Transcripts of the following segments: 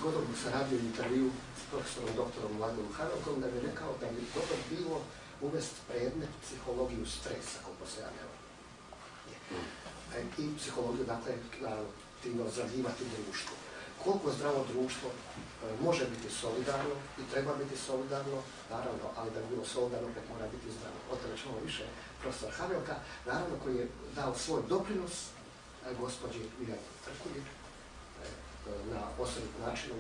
zgodom sam radio intervju s profesorom doktorom Vladom Hanovkom da bi rekao da bi dobro bilo uvesti predmet psihologiju stresa, koliko se ja ne varam. I psihologiju, dakle, time ozdravljivati društvo. Koliko zdravo društvo može biti solidarno i treba biti solidarno, naravno, ali da bi bilo solidarno, opet mora biti zdravo. O tome ćemo više profesor Havelka, naravno, koji je dao svoj doprinos gospođi Miljani Trkulji na osobit način u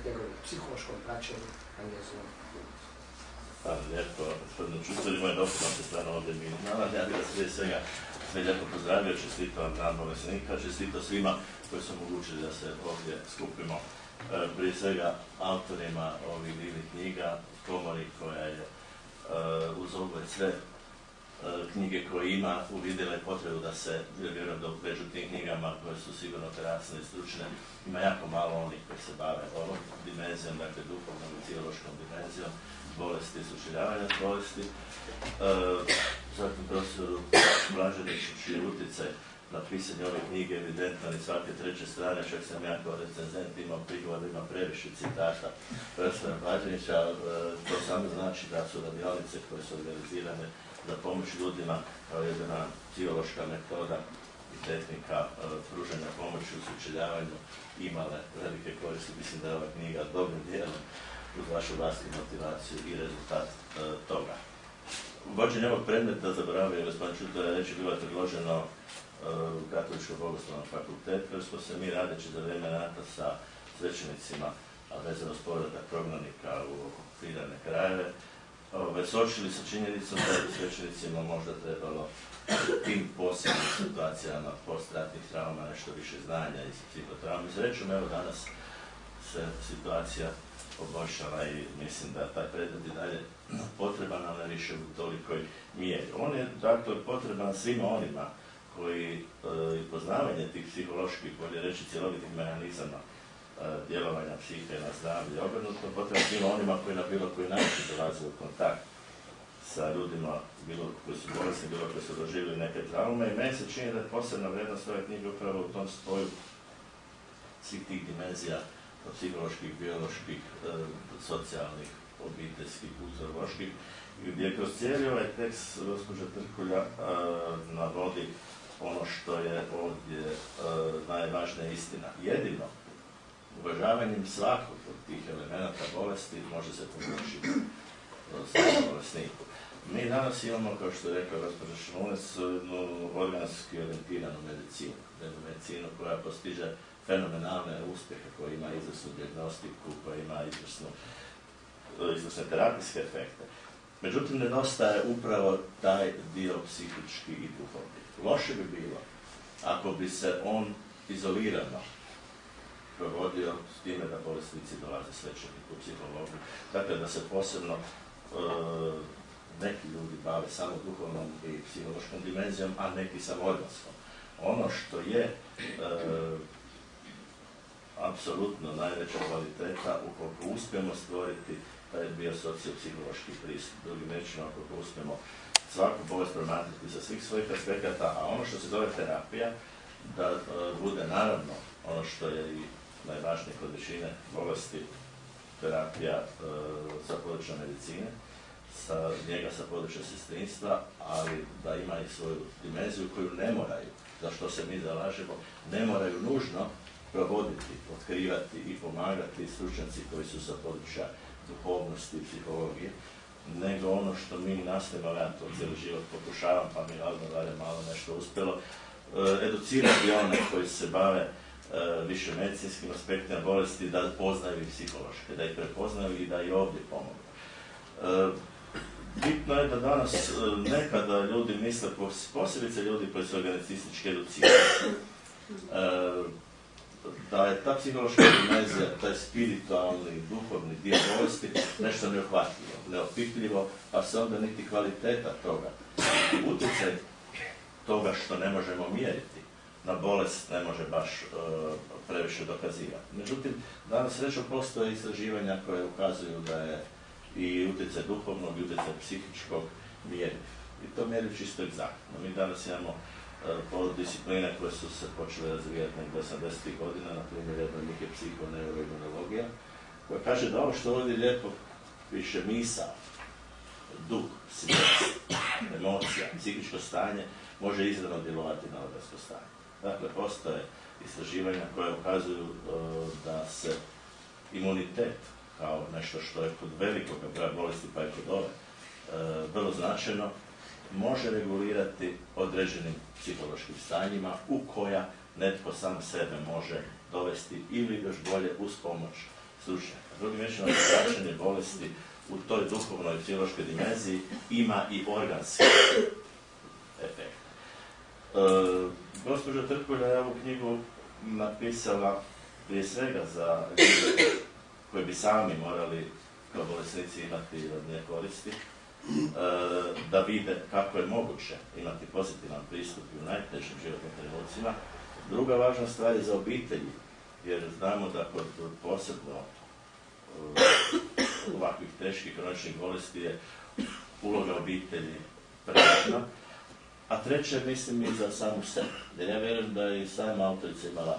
njegovom psihološkom praćenju na njezinom putu. Hvala lijepo, gospodinu Čucori, moj doprinos je stvarno ovdje mi nalazi. Ja bih vas prije svega sve lijepo pozdravio, čestitao Dan bolesnika, čestitao svima koji su omogućili da se ovdje skupimo. Prije svega autorima ovih divnih knjiga, komori koja je uz ogled sve knjige koje ima uvidjela je potrebu da se, vjerujem da među tim knjigama koje su sigurno krasne i stručne, ima jako malo onih koji se bave ovom dimenzijom, dakle duhovnom i psihološkom dimenzijom bolesti i sučeljavanja bolesti. Zatim profesoru Blaževiću, čiji utjecaj na pisanje ove knjige evidentan i svake treće strane, čak sam ja kao recenzent imao prigovor da ima previše citata profesora Blaževića. To samo znači da su radionice koje su organizirane za pomoć ljudima kao jedna psihološka metoda i tehnika pružanja pomoći u sučeljavanju imale velike koristi. Mislim da je ova knjiga dobrim dijelom uz vašu vlastnu motivaciju i rezultat toga. Vođenje ovog predmeta, zaboravio gospodin Čutora reći, bilo je predloženo u Katoličkom bogoslovnom fakultetu, jer smo se mi radeći za vrijeme rata sa svećenicima, a vezano s povratak prognanika u okupirane krajeve, suočili sa činjenicom da bi svećenicima možda trebalo tim posebnim situacijama postratnih trauma nešto više znanja iz psihotrauma. Srećom, evo danas se situacija poboljšala i mislim da taj predmet je dalje potreban, ali ne više u tolikoj mjeri. On je dakle potreban svima onima koji poznavanje tih psiholoških, bolje reći cjelovitih mehanizama djelovanja psihe na zdravlje obrnuto, potreban svima onima koji na bilo koji način dolaze u kontakt sa ljudima, bilo koji su bolesni, bilo koji su doživjeli neke traume. I meni se čini da je posebna vrijednost ove knjige upravo u tom spoju svih tih dimenzija psiholoških, bioloških, socijalnih, obiteljskih, kulturoloških, gdje kroz cijeli ovaj tekst gospođa Trkulja navodi ono što je ovdje najvažnija istina. Jedino uvažavanjem svakog od tih elemenata bolesti može se pomoći bolesniku. Mi danas imamo, kao što je rekao gospođa Šimulec, jednu organski orijentiranu medicinu. Jednu medicinu koja postiže fenomenalne uspjehe, koja ima izvrsnu dijagnostiku, koja ima izvrsne terapijske efekte. Međutim, nedostaje upravo taj dio psihički i duhovni. Loše bi bilo ako bi se on izolirano provodio s time da bolesnici dolaze svećeniku u psihologiju. Dakle, da se posebno neki ljudi bave samo duhovnom i psihološkom dimenzijom, a neki samo organskom. Ono što je apsolutno najveća kvaliteta ukoliko uspijemo stvoriti taj biosociopsihološki pristup. Drugim rečima, ukoliko uspijemo svaku bolest promatrati sa svih svojih aspekata, a ono što se zove terapija, da bude naravno ono što je i najvažnije kod većine bolesti, terapija sa područja medicine, njega sa područja sestrinstva, ali da ima i svoju dimenziju koju ne moraju, za što se mi zalažemo, ne moraju nužno provoditi, otkrivati i pomagati stručnjaci koji su sa područja duhovnosti i psihologije, nego ono što mi nastavimo, ja to cijeli život pokušavam, pa mi razno malo nešto uspjelo, educirati one koji se bave više medicinskim aspektima bolesti, da poznaju i psihološke, da ih prepoznaju i da i ovdje pomogu. Bitno je da danas nekada ljudi misle, posebice ljudi koji su organicistički educirani, da je ta psihološka dimenzija, taj spiritualni, duhovni dio bolesti nešto neohvatljivo, neopipljivo, pa se onda niti kvaliteta toga, niti utjecaj toga što ne možemo mjeriti na bolest ne može baš previše dokazivati. Međutim, danas srećom postoje istraživanja koje ukazuju da je i utjecaj duhovnog i utjecaj psihičkog mjerljiv. I to mjerljiv čisto egzaktno. Mi danas imamo discipline koje su se počele razvijati negdje 80. godina, na primjer jedna od njih je psihoneuroimunologija, koja kaže da ovo što ovdje lijepo piše misao, duh, svijest, emocija, psihičko stanje, može izravno djelovati na organsko stanje. Dakle, postoje istraživanja koje ukazuju da se imunitet kao nešto što je kod velikog broja bolesti pa i kod ove vrlo značajno, može regulirati određenim psihološkim stanjima u koja netko sam sebe može dovesti ili još bolje uz pomoć stručnjaka. Drugim riječima, praćenje bolesti u toj duhovnoj psihološkoj dimenziji ima i organski efekt. Gospođa Trkulja je ovu knjigu napisala prije svega za ljude koji bi sami morali kao bolesnici imati od nje koristi, da vide kako je moguće imati pozitivan pristup u najtežim životnim trenucima. Druga važna stvar je za obitelji, jer znamo da kod posebno ovakvih teških kroničnih bolesti je uloga obitelji prevažna. A treće, mislim i za samu sebe. Jer ja vjerujem da je i sama autorica imala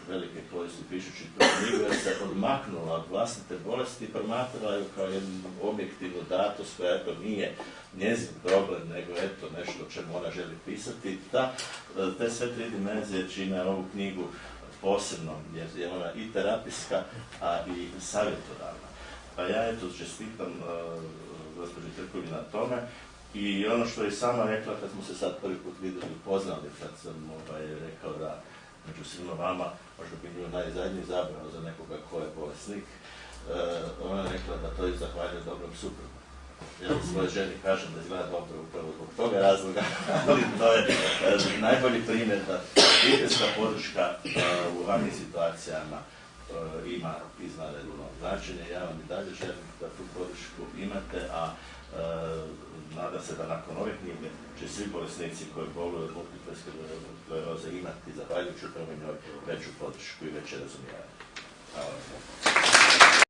velike koristi pišući tu knjigu, jer se odmaknula od vlastite bolesti i promatrala ju kao jednu objektivnu datost koja eto nije njezin problem, nego eto nešto o čemu ona želi pisati. Te sve tri dimenzije čine ovu knjigu posebnom, jer je ona i terapijska, a i savjetodavna. Pa ja eto čestitam gospođi Trkulji na tome. I ono što je sama rekla kad smo se sad prvi put vidjeli i poznali, kad sam rekao da među svima vama možda bi nju najzadnji zabrao za nekoga ko je bolesnik, ona je rekla da to je zahvaljuje dobrom suprugu. Ja svoje ženi kažem da izgleda dobro upravo zbog toga razloga, ali to je najbolji primjer da obiteljska podrška u ovakvim situacijama ima izvanredno značenje. Ja vam i dalje želim da tu podršku imate, a nadam se da nakon ove knjige će svi bolesnici koji boluju od multiple skleroze imati, zahvaljujući upravo njoj, veću podršku i veće razumijevanje. Hvala vam.